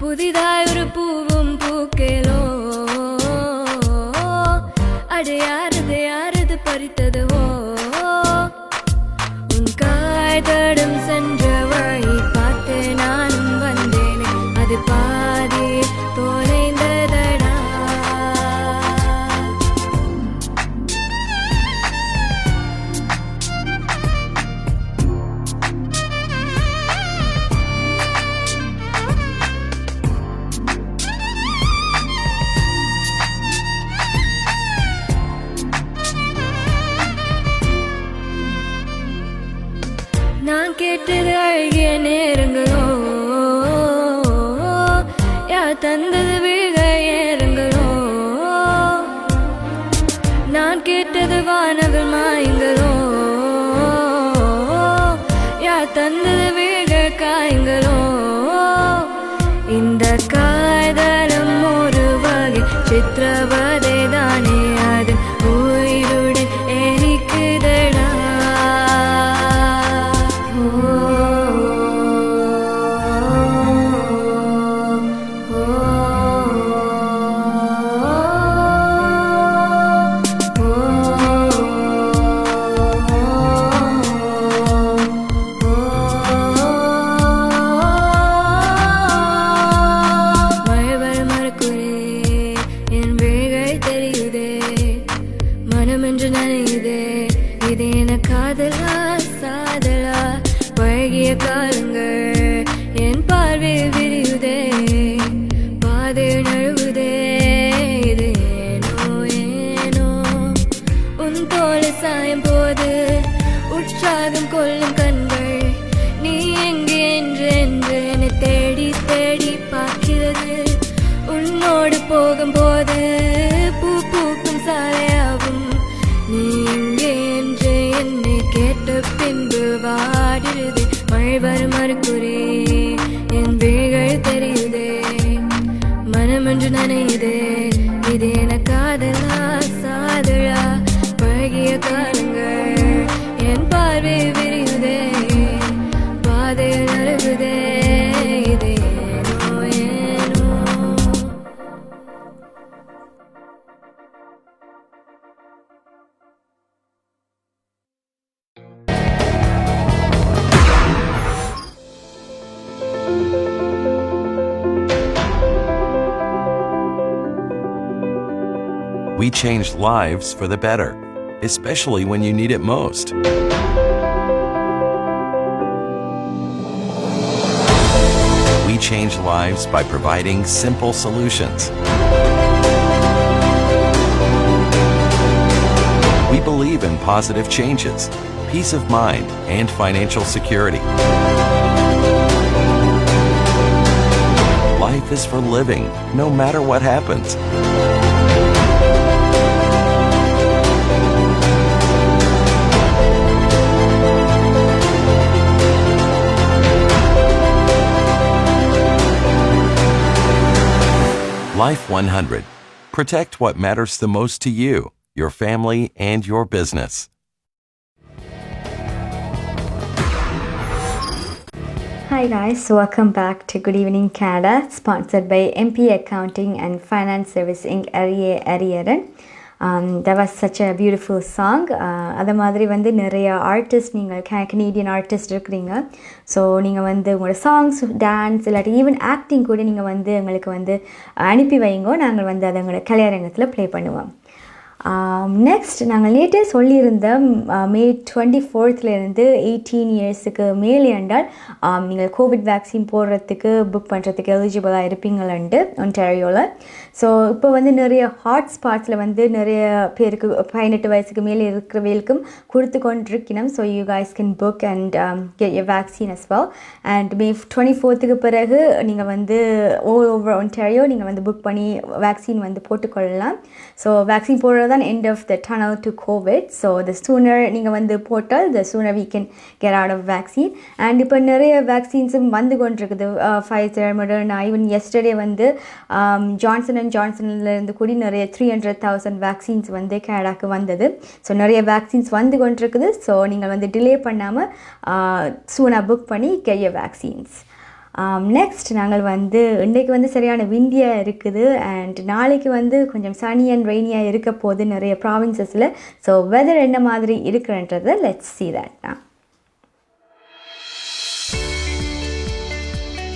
புதிதாய் ஒரு பூவும் பூக்கேலோ அடு யாரது பறித்ததோ உன் காய் தடம் சென்ற வழி பார்த்து நானும் வந்தேனே அது பாதி தொலைந்ததடா நான் கேட்டது அழகிய நேரங்களோ யார் தந்தது வீழ ஏறுங்களோ நான் கேட்டது வானவில் மாயங்களோ யார் தந்தது வீழ காயங்களோ இந்த காதலும் ஒரு வகை சித்திரவதை தானே அது உயிருடன் எரிக்குதடா மனமென்று நனையுதே இது என காதலா சாதலா பழகிய காலங்கள் என் பார்வையில் விரியுதே பாதை நழுவுதே இது ஏனோ ஏனோ உன் தோள் சாயும் போது உற்சாகம் கொள்ளும் கண்கள் நீ எங்கே என்று என்னை தேடி தேடி பார்க்கிறது உன்னோடு போகும்போது பூ பூக்கும் சாலையாகும் நீ எங்கே என்று என்னை கேட்ட பின்பு வாடுது மழை வரும் மறுக்குறே என் வேகள் தெரியுதே மனமென்று நனையுதே இது என காதலா சாதலா பழகிய காலங்கள் என் பார்வை விரியுதே பாதையில் நழுவுதே இது ஏனோ ஏனோ We changed lives for the better, especially when you need it most. We change lives by providing simple solutions. We believe in positive changes, peace of mind, and financial security. Life is for living, no matter what happens. Life 100. Protect what matters the most to you, your family, and your business. Hi guys, welcome back to Good Evening Canada, sponsored by MP Accounting and Finance Service Inc. Ariaran. That was such a beautiful song. அதே மாதிரி வந்து நிறைய artist நீங்கள் Canadian artist இருக்கிறீங்க. So நீங்கள் வந்து உங்களோட songs, dance இல்லாட்டி ஈவன் ஆக்டிங் கூட நீங்கள் வந்து எங்களுக்கு வந்து அனுப்பி வைங்கோ. நாங்கள் வந்து அதை எங்களோட கலையரங்கத்தில் ப்ளே பண்ணுவோம். நெக்ஸ்ட் நாங்கள் நேற்றே சொல்லியிருந்த மே 24th 18 இயர்ஸுக்கு மேலே என்றால் நீங்கள் கோவிட் வேக்சின் போடுறதுக்கு புக் பண்ணுறதுக்கு எலிஜிபிளாக இருப்பீங்களண்டு ஒன்டாரியோவில். ஸோ இப்போ வந்து நிறைய ஹாட் ஸ்பாட்ஸில் வந்து நிறைய பேருக்கு 18 வயசுக்கு மேலே இருக்கிறவங்களுக்கும் கொடுத்து கொண்டிருக்கணும். So you guys can book and get your vaccine as well. And May 24th பிறகு நீங்கள் வந்து ஆல் ஓவர் ஒன்டாரியோ நீங்கள் வந்து புக் பண்ணி வேக்சின் வந்து போட்டுக்கொள்ளலாம். ஸோ வேக்சின் போடுறது தான் end of the tunnel to COVID. So the sooner நீங்கள் வந்து போட்டால் the sooner we can get out of vaccine. And இப்போ நிறைய வேக்சின்ஸும் வந்து கொண்டிருக்குது. Pfizer, Moderna, even yesterday வந்து Johnson & Johnsonலேருந்து கூடி நிறைய 300,000 வேக்சின்ஸ் வந்து கனடாக்கு வந்தது. ஸோ நிறைய வேக்சின்ஸ் வந்து கொண்டிருக்குது. ஸோ நீங்கள் வந்து டிலே பண்ணாமல் சூனாக புக் பண்ணி get your vaccines. நெக்ஸ்ட் நாங்கள் வந்து இன்றைக்கு வந்து சரியான விண்டியாக இருக்குது அண்ட் நாளைக்கு வந்து கொஞ்சம் சனி அண்ட் ரெய்னியாக இருக்க போது நிறைய ப்ராவின்சஸில். ஸோ வெதர் என்ன மாதிரி இருக்குன்றதை let's see that now.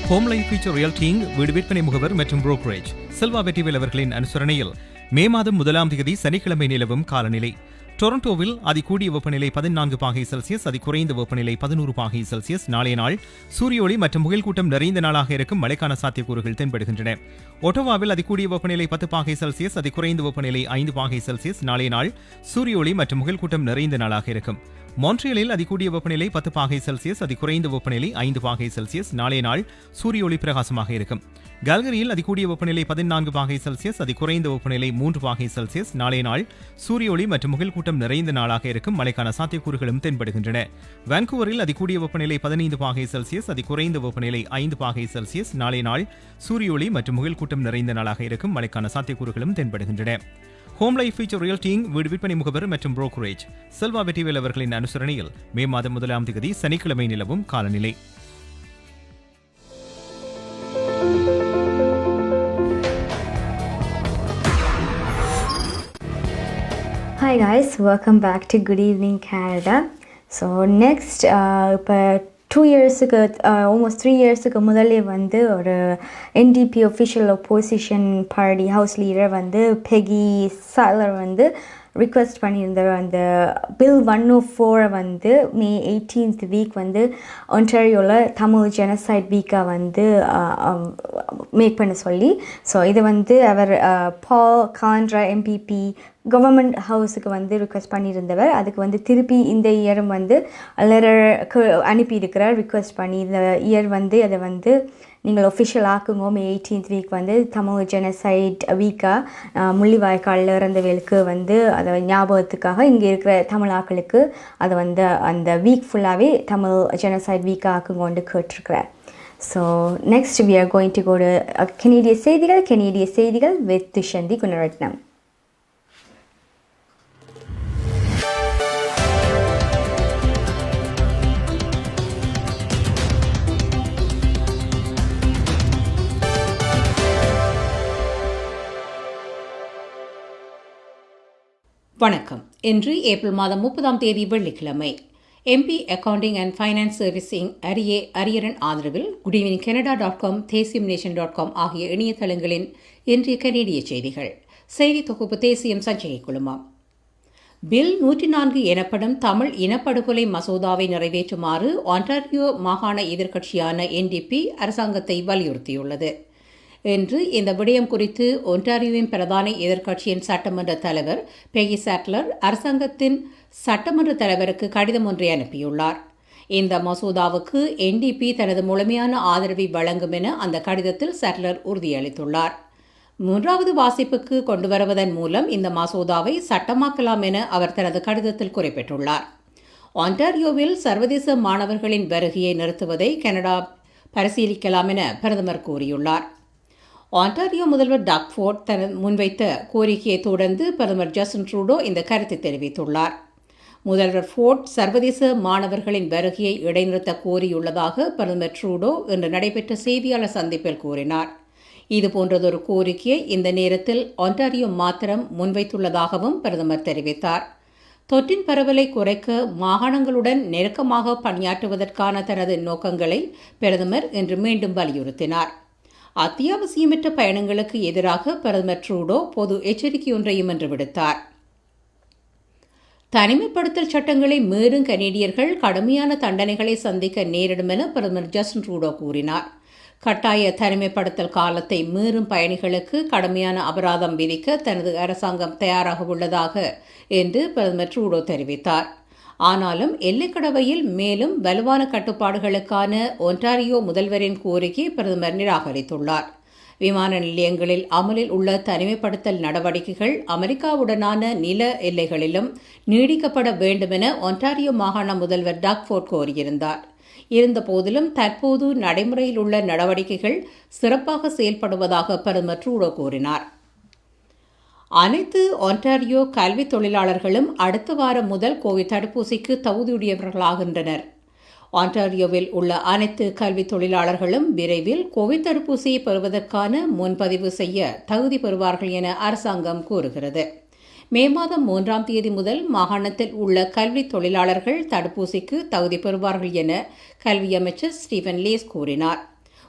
Home Life Future Realty வீடு விற்பனை முகவர் மற்றும் புரோக்கரேஜ் செல்வா வெற்றிவேல் அவர்களின் அனுசரணையில் மே மாதம் 1 சனிக்கிழமை நிலவும் காலநிலை. டொரண்டோவில் அதிகூடிய வெப்பநிலை 14 பாகை செல்சியஸ், அதிகுறைந்த வெப்பநிலை 11 பாகை செல்சியஸ். நாளைய நாள் சூரியோளி மற்றும் முகில் கூட்டம் நிறைந்த நாளாக இருக்கும். மழைக்கான சாத்தியக்கூறுகள் தென்படுகின்றன. ஒட்டோவாவில் அதிகூடிய வெப்பநிலை 10 பாகை செல்சியஸ், அதிகுறைந்த வெப்பநிலை 5 பாகை செல்சியஸ். நாளைய நாள் சூரியோளி மற்றும் முகில் கூட்டம் நிறைந்த நாளாக இருக்கும். மான்ட்ரியலில் அதிகூடிய வெப்பநிலை 10 பாகை செல்சியஸ், அதிகுறைந்த வெப்பநிலை 5 பாகை செல்சியஸ். நாளைய நாள் சூரியோளி பிரகாசமாக இருக்கும். கால்கரியில் அதிகூடிய வெப்பநிலை 14 பாகை செல்சியஸ், அதிகுறைந்த வெப்பநிலை 3 பாகை செல்சியஸ். நாளைய நாள் சூரியோளி மற்றும் முகில் கூட்டம் நிறைந்த நாளாக இருக்கும். மழைக்கான சாத்தியக்கூறுகளும் தென்படுகின்றன. வான்கூவரில் அதிகூடிய வெப்பநிலை 15 பாகை செல்சியஸ், அதிகுறைந்த வெப்பநிலை 5 பாகை செல்சியஸ். நாளைய நாள் சூரியோளி மற்றும் முகில் கூட்டம் நிறைந்த நாளாக இருக்கும். மழைக்கான சாத்தியக்கூறுகளும் தென்படுகின்றன. ஹோம் லைஃப் ஃபியூச்சர் ரியல்டிங் வீடு விற்பனை முகவர் மற்றும் புரோக்கரேஜ் செல்வா வெற்றிவேல் அவர்களின் அனுசரணையில் மே மாதம் 1 சனிக்கிழமை நிலவும் காலநிலை. Hi guys, welcome back to Good Evening Canada. So next இப்போ 2 இயர்ஸுக்கு almost 3 இயர்ஸுக்கு முதலே வந்து ஒரு NDP official opposition party house leader வந்து பெகி சாலர் வந்து ரிக்வெஸ்ட் பண்ணியிருந்தார். அந்த பில் 104 வந்து மே 18th வீக் வந்து ஒன்டாரியோவில் தமிழ் ஜெனசைட் வீக்காக வந்து மேக் பண்ண சொல்லி. ஸோ இது வந்து அவர் பால் காண்ட்ரா எம்பிபி கவர்மெண்ட் ஹவுஸுக்கு வந்து ரிக்வெஸ்ட் பண்ணியிருந்தவர். அதுக்கு வந்து திருப்பி இந்த இயரும் வந்து லெட்டருக்கு அனுப்பியிருக்கிறார் ரிக்வெஸ்ட் பண்ணி. இந்த இயர் வந்து அதை வந்து நீங்கள் ஒஃபிஷியல் ஆக்குங்க. மே 18th வீக் வந்து தமிழ் ஜெனசைட் வீக்காக முள்ளிவாய்க்காலில் இறந்தவர்களுக்கு வந்து அதை ஞாபகத்துக்காக இங்கே இருக்கிற தமிழாக்களுக்கு அதை வந்து அந்த வீக் ஃபுல்லாகவே தமிழ் ஜெனசைட் வீக்காக ஆக்குங்கொண்டு கேட்டிருக்கிறார். So next we are going to go to கனேடிய செய்திகள் with துஷந்தி குணரட்னம். வணக்கம். இன்று ஏப்ரல் மாதம் 30 வெள்ளிக்கிழமை. MP accounting and finance servicing Hariharan ஆதரவில் goodevningcanada.com தேசியம்நேஷன்.com ஆகிய இணையதளங்களின் இன்றைய கனேடிய செய்திகள். செய்தி தொகுப்பு தேசியம் சஞ்சகை குழுமம். பில் 104 எனப்படும் தமிழ் இனப்படுகொலை மசோதாவை நிறைவேற்றுமாறு ஒன்டாரியோ மாகாண எதிர்க்கட்சியான NDP அரசாங்கத்தை வலியுறுத்தியுள்ளது. இன்று இந்த விடயம் குறித்து ஒன்டாரியோவின் பிரதான எதிர்க்கட்சியின் சட்டமன்ற தலைவர் பெகி சாட்லர் அரசாங்கத்தின் சட்டமன்ற தலைவருக்கு கடிதம் ஒன்றை அனுப்பியுள்ளார். இந்த மசோதாவுக்கு NDP தனது முழுமையான ஆதரவை வழங்கும் என அந்த கடிதத்தில் சாட்லர் உறுதியளித்துள்ளார். 3வது வாசிப்புக்கு கொண்டு வருவதன் மூலம் இந்த மசோதாவை சட்டமாக்கலாம் என அவர் தனது கடிதத்தில் குறிப்பிட்டுள்ளார். ஒன்டாரியோவில் சர்வதேச மாணவர்களின் வருகையை நிறுத்துவதை கனடா பரிசீலிக்கலாம் என பிரதமர் கூறியுள்ளார். ஆன்டாரியோ முதல்வர் டாக் ஃபோர்ட் தனது முன்வைத்த கோரிக்கையை தொடர்ந்து பிரதமர் ஜஸ்டின் ட்ரூடோ இந்த கருத்தை தெரிவித்துள்ளார். முதல்வர் ஃபோர்ட் சர்வதேச மாணவர்களின் வருகையை இடைநிறுத்த கோரியுள்ளதாக பிரதமர் ட்ரூடோ இன்று நடைபெற்ற செய்தியாளர் சந்திப்பில் கூறினார். இதுபோன்றதொரு கோரிக்கையை இந்த நேரத்தில் ஆன்டாரியோ மாத்திரம் முன்வைத்துள்ளதாகவும் பிரதமர் தெரிவித்தார். தொற்றின் பரவலை குறைக்க மாகாணங்களுடன் நெருக்கமாக பணியாற்றுவதற்கான தனது நோக்கங்களை பிரதமர் இன்று மீண்டும் வலியுறுத்தினார். அத்தியாவசியமற்ற பயணங்களுக்கு எதிராக பிரதமர் ட்ரூடோ பொது எச்சரிக்கையொன்றையும் இன்று விடுத்தார். தனிமைப்படுத்தல் சட்டங்களை மீறும் கனேடியர்கள் கடுமையான தண்டனைகளை சந்திக்க நேரிடும் என பிரதமர் ஜஸ்டின் ட்ரூடோ கூறினார். கட்டாய தனிமைப்படுத்தல் காலத்தை மீறும் பயணிகளுக்கு கடுமையான அபராதம் விதிக்க தனது அரசாங்கம் தயாராக உள்ளதாக என்று பிரதமர் ட்ரூடோ தெரிவித்தார். ஆனாலும் எல்லைக்கடவையில் மேலும் வலுவான கட்டுப்பாடுகளுக்கான ஒன்டாரியோ முதல்வரின் கோரிக்கையை பிரதமர் நிராகரித்துள்ளார். விமான நிலையங்களில் அமலில் உள்ள தனிமைப்படுத்தல் நடவடிக்கைகள் அமெரிக்காவுடனான நில எல்லைகளிலும் நீடிக்கப்பட வேண்டுமென ஒன்டாரியோ மாகாண முதல்வர் டாக் ஃபோர்ட் கோரியிருந்தார். இருந்தபோதிலும் தற்போது நடைமுறையில் உள்ள நடவடிக்கைகள் சிறப்பாக செயல்படுவதாக பிரதமர் ட்ரூடோ கூறினார். அனைத்து ஒன்டாரியோ கல்வி தொழிலாளர்களும் அடுத்த வாரம் முதல் கோவிட் தடுப்பூசிக்கு தகுதியுடையவர்களாகின்றனர். ஆன்டாரியோவில் உள்ள அனைத்து கல்வி தொழிலாளர்களும் விரைவில் கோவிட் தடுப்பூசியை பெறுவதற்கான முன்பதிவு செய்ய தகுதி பெறுவார்கள் என அரசாங்கம் கூறுகிறது. மே மாதம் 3ஆம் தேதி முதல் மாகாணத்தில் உள்ள கல்வி தொழிலாளர்கள் தடுப்பூசிக்கு தகுதி பெறுவார்கள் என கல்வி அமைச்சர் ஸ்டீவன் லேஸ் கூறினார்.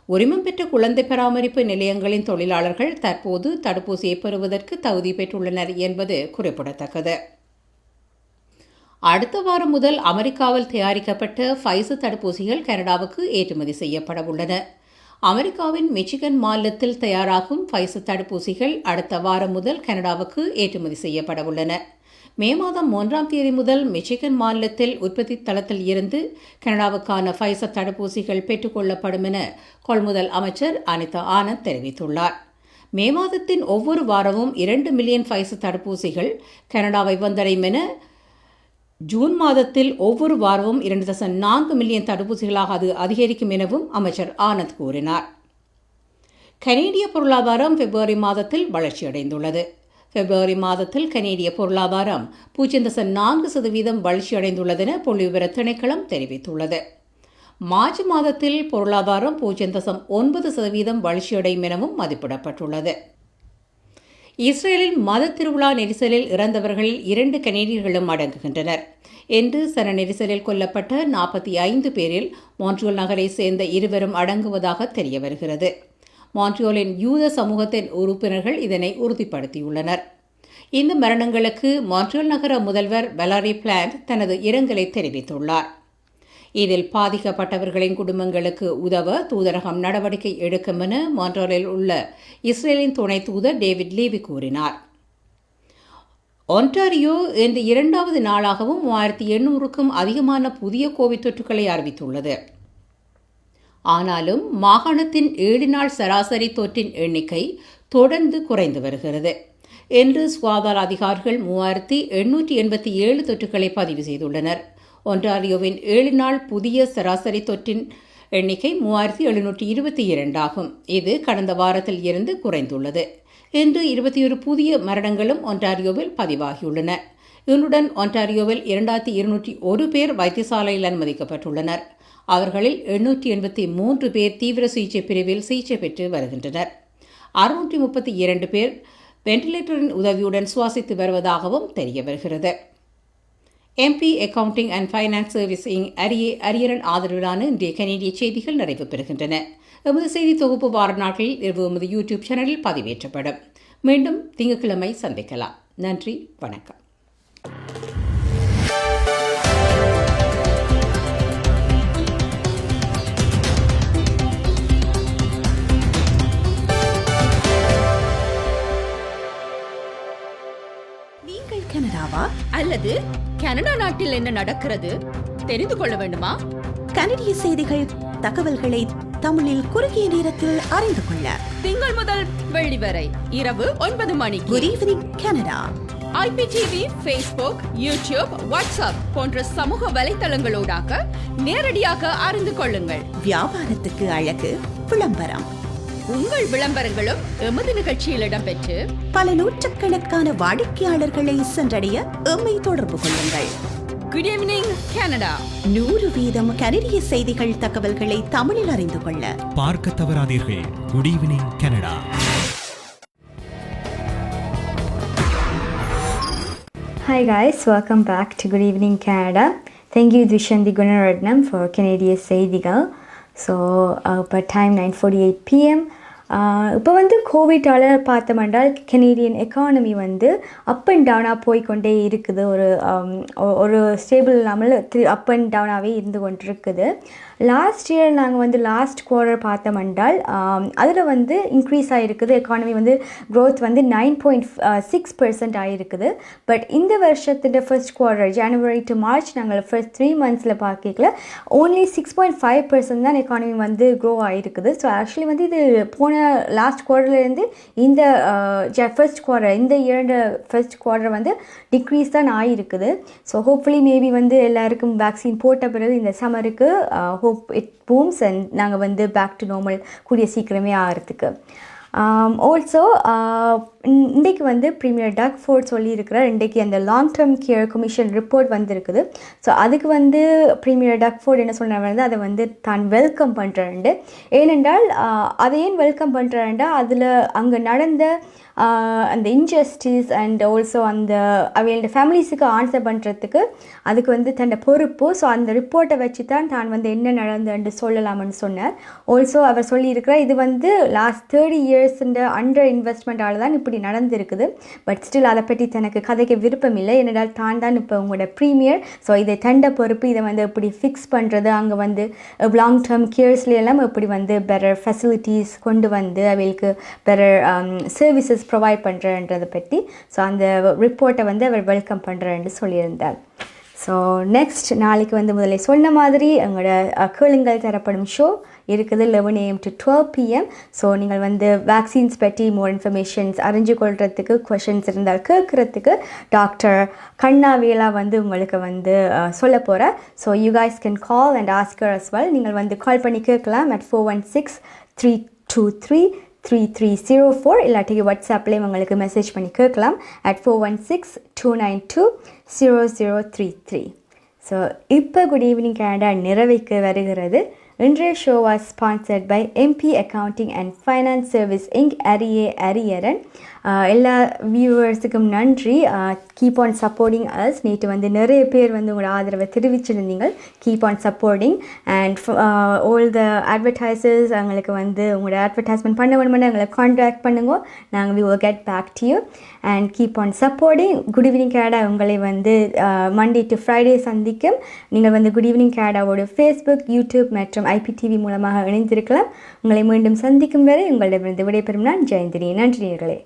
உரிமம் பெற்ற குழந்தை பராமரிப்பு நிலையங்களின் தொழிலாளர்கள் தற்போது தடுப்பூசியை பெறுவதற்கு தகுதி பெற்றுள்ளனர் என்பது குறிப்பிடத்தக்கது. அடுத்த வாரம் முதல் அமெரிக்காவில் தயாரிக்கப்பட்ட ஃபைசர் தடுப்பூசிகள் கனடாவுக்கு ஏற்றுமதி செய்யப்பட உள்ளன. அமெரிக்காவின் மிச்சிகன் மாநிலத்தில் தயாராகும் ஃபைசர் தடுப்பூசிகள் அடுத்த வாரம் முதல் கனடாவுக்கு ஏற்றுமதி செய்யப்பட உள்ளன. மே மாதம் 3ஆம் தேதி முதல் மிச்சிகன் மாநிலத்தில் உற்பத்தி தளத்தில் இருந்து கனடாவுக்கான ஃபைசர் தடுப்பூசிகள் பெற்றுக் கொள்ளப்படும் என கொள்முதல் அமைச்சர் அனிதா ஆனந்த் தெரிவித்துள்ளார். மே மாதத்தின் ஒவ்வொரு வாரமும் 2 மில்லியன் ஃபைசர் தடுப்பூசிகள் கனடாவை வந்தடையும் என, ஜூன் மாதத்தில் ஒவ்வொரு வாரமும் 2.4 மில்லியன் தடுப்பூசிகளாக அது அதிகரிக்கும் எனவும் அமைச்சர் ஆனந்த் கூறினார். கனேடிய பொருளாதாரம் பிப்ரவரி மாதத்தில் வளர்ச்சியடைந்துள்ளது. பிப்ரவரி மாதத்தில் கனேடிய பொருளாதாரம் 0.4% வளர்ச்சியடைந்துள்ளதென புள்ளிவிவர திணைக்களம் தெரிவித்துள்ளது. மார்ச் மாதத்தில் பொருளாதாரம் 0.9% வளர்ச்சியடையும் எனவும் மதிப்பிடப்பட்டுள்ளது. இஸ்ரேலின் மத திருவிழா நெரிசலில் இறந்தவர்களில் 2 கனேடியர்களும் அடங்குகின்றனர் என்று சன நெரிசலில் கொல்லப்பட்ட 45 பேரில் மான்ட்ரியால் நகரை சேர்ந்த 2 அடங்குவதாக தெரிய வருகிறது. மான்ட்ரியாலின் யூத சமூகத்தின் உறுப்பினர்கள் இதனை உறுதிப்படுத்தியுள்ளனர். இந்த மரணங்களுக்கு மான்ட்ரியால் நகர முதல்வர் வலாரி பிளாண்ட் தனது இரங்கலை தெரிவித்துள்ளார். இதில் பாதிக்கப்பட்டவர்களின் குடும்பங்களுக்கு உதவ தூதரகம் நடவடிக்கை எடுக்கும் என மான்ட்ரியாலில் உள்ள இஸ்ரேலின் துணை தூதர் டேவிட் லீவி கூறினார். ஒன்டாரியோ இன்று 2வது நாளாகவும் 3800க்கும் அதிகமான புதிய கோவிட் தொற்றுகளை அறிவித்துள்ளது. ஆனாலும் மாகாணத்தின் 7 நாள் சராசரி தொற்றின் எண்ணிக்கை தொடர்ந்து குறைந்து வருகிறது. என்று சுகாதார அதிகாரிகள் 3887 தொற்றுகளை பதிவு செய்துள்ளனர். ஒன்டாரியோவின் 7 நாள் புதிய சராசரி தொற்றின் எண்ணிக்கை 3722 ஆகும். இது கடந்த வாரத்தில் இருந்து குறைந்துள்ளது. இன்று 21 புதிய மரணங்களும் ஒன்டாரியோவில் பதிவாகியுள்ளன. இதனுடன் ஒன்டாரியோவில் 2201 பேர் வைத்தியசாலையில் அனுமதிக்கப்பட்டுள்ளனர். அவர்களில் 883 பேர் தீவிர சிகிச்சை பிரிவில் சிகிச்சை பெற்று வருகின்றனர். 632 பேர் வெண்டிலேட்டரின் உதவியுடன் சுவாசித்து வருவதாகவும் தெரிய வருகிறது. MP accounting and finance service இங் அரியரன் ஆதரவிலான இன்றைய கனேடிய செய்திகள் நிறைவு பெறுகின்றன. எமது செய்தி தொகுப்பு வார நாட்களில் எமது யூடியூப் சேனலில் பதிவேற்றப்படும். மீண்டும் திங்கட்கிழமை சந்திக்கலாம். நன்றி, வணக்கம். நீங்கள் கனடாவா அல்லது கனடா நாட்டில் என்ன நடக்கிறது தெரிந்து கொள்ள வேண்டுமா? கனடிய செய்திகள், தகவல்களை தமிழில் குறுகிய நேரத்தில் அறிந்து கொள்ள திங்கள் முதல் வெள்ளி வரை இரவு 9 மணிக்கு good evening Canada IPTV, Facebook, YouTube, WhatsApp போன்ற சமூக வலைத்தளங்களூடாக நேரடியாக அறிந்து கொள்ளுங்கள். வியாபாரத்துக்கு அழகு விளம்பரம். உங்கள் விளம்பரங்களும் எமது நிகழ்ச்சியில் இடம்பெற்று பல நூற்றுக்கணக்கான வாடிக்கையாளர்களை சென்றடைய எம்மை தொடர்பு கொள்ளுங்கள். Good evening Canada. 100% கனடிய செய்திகள் தகவல்களை தமிழில் அறிந்து கொள்ள பார்க்க தவறாதீர்கள். Good evening Canada. Hi guys, welcome back to Good Evening Canada. Thank you Dushanthi Gunaratnam for Canadian Seidigal. So, இப்போ டைம் 9:48 PM. இப்போ வந்து கோவிட்டால் பார்த்தோம்னால் கெனடியன் எக்கானமி வந்து அப் அண்ட் டவுனாக போய்கொண்டே இருக்குது. ஒரு ஸ்டேபிள் இல்லாமல் அப் அண்ட் டவுனாகவே இருந்து கொண்டு இருக்குது. லாஸ்ட் இயர் நாங்கள் வந்து லாஸ்ட் குவார்டர் பார்த்தோம்னால் அதில் வந்து இன்க்ரீஸ் ஆகிருக்குது. எக்கானமி வந்து க்ரோத் வந்து 9.6% ஆகிருக்குது. பட் இந்த வருஷத்தின் first quarter January to March நாங்கள் ஃபர்ஸ்ட் 3 monthஸில் பார்க்கல ஓன்லி 6.5% தான் எக்கானமி வந்து க்ரோ ஆகிருக்குது. ஸோ ஆக்சுவலி வந்து இது போன லாஸ்ட் குவார்டர்லேருந்து இந்த ஃபர்ஸ்ட் குவார்டர் இந்த இயரோட ஃபர்ஸ்ட் குவார்டர் வந்து டிக்ரீஸ் தான் ஆகிருக்குது. ஸோ ஹோப்ஃபுல்லி மேபி வந்து எல்லாருக்கும் வேக்சின் போட்ட பிறகு இந்த சம்மருக்கு hope it booms and நாங்கள் வந்து பேக் டு நார்மல் கூடிய சீக்கிரமே ஆகிறதுக்கு. ஆல்சோ இன்றைக்கு வந்து ப்ரீமியர் டக் ஃபோர்ட் சொல்லியிருக்கிறார். இன்றைக்கு அந்த long term care commission report வந்திருக்குது. ஸோ அதுக்கு வந்து ப்ரீமியர் டக் ஃபோர்ட் என்ன சொன்னார் வந்து அதை வந்து தான் வெல்கம் பண்ணுறாண்டு. ஏனென்றால் அதை ஏன் வெல்கம் பண்ணுறாண்டா அதில் அங்கே நடந்த அந்த இன்ஜஸ்டிஸ் அண்ட் ஆல்சோ அந்த அவங்களோட ஃபேமிலிஸுக்கு ஆன்சர் பண்ணுறதுக்கு அதுக்கு வந்து தன்னோட பொறுப்பு. ஸோ அந்த ரிப்போர்ட்டை வச்சு தான் வந்து என்ன நடந்ததுன்னு சொல்லலாம்னு சொன்னார். ஆல்சோ அவர் சொல்லியிருக்கிறார் இது வந்து லாஸ்ட் 30 years அண்டர் இன்வெஸ்ட்மெண்ட்டால் தான் இப்படி நடந்திருக்குது. பட் ஸ்டில் அதை பற்றி தனக்கு கதைக்கு விருப்பம் இல்லை. ஏனென்றால் தான் இப்போ உங்களோட ப்ரீமியர். ஸோ இதை தண்ட பொறுப்பு இதை வந்து எப்படி ஃபிக்ஸ் பண்ணுறது அங்கே வந்து லாங் டேர்ம் கேர்ஸ்லாம் எப்படி வந்து பெட்டர் ஃபெசிலிட்டிஸ் கொண்டு வந்து அவங்களுக்கு பெட்டர் சர்வீசஸ் ப்ரொவைட் பண்ணுறன்றதை பற்றி ஸோ அந்த ரிப்போர்ட்டை வந்து அவர் வெல்கம் பண்ணுறேன்னு சொல்லியிருந்தார். ஸோ நெக்ஸ்ட் நாளைக்கு வந்து முதல்ல சொன்ன மாதிரி எங்களோட கேளுங்கள் தரப்படும் ஷோ இருக்குது 11 AM to 12 PM. ஸோ நீங்கள் வந்து வேக்சின்ஸ் பற்றி மோர் இன்ஃபர்மேஷன்ஸ் அறிஞ்சு கொள்கிறதுக்கு கொஷின்ஸ் இருந்தால் கேட்குறதுக்கு டாக்டர் கண்ணாவேலா வந்து உங்களுக்கு வந்து சொல்ல போகிறார். So you guys can call and ask as well. நீங்கள் வந்து கால் பண்ணி கேட்கலாம் at 416-323-3304 இல்லாட்டி வாட்ஸ்அப்லேயும் உங்களுக்கு மெசேஜ் பண்ணி கேட்கலாம் at 416-292-0033. ஸோ இப்போ குட் ஈவினிங் கனடா நிறைவுக்கு வருகிறது. இன்றைய show was sponsored by MP Accounting and Finance Service Inc. Ariaran. எல்லா வியூவர்ஸுக்கும் நன்றி. Keep on supporting us. நேற்று வந்து நிறைய பேர் வந்து உங்களோட ஆதரவை தெரிவிச்சிருந்தீங்க. Keep on supporting and all the advertisers எங்களுக்கு வந்து உங்களோட அட்வர்டைஸ்மெண்ட் பண்ண வேணுமென்னு எங்களை கான்டாக்ட் பண்ணுங்க. நாங்கள் we will get back to you and keep on supporting. Good evening Canada உங்களை வந்து மண்டே டு ஃப்ரைடே சந்திக்கும். நீங்கள் வந்து குட் ஈவினிங் கனடாவோட ஃபேஸ்புக், யூடியூப் மற்றும் IPTV மூலமாக இணைந்திருக்கலாம். உங்களை மீண்டும் சந்திக்கும் வரை உங்களிடமிருந்து விடைபெறும் நான் ஜெயந்தினி. நன்றி நேயர்களே.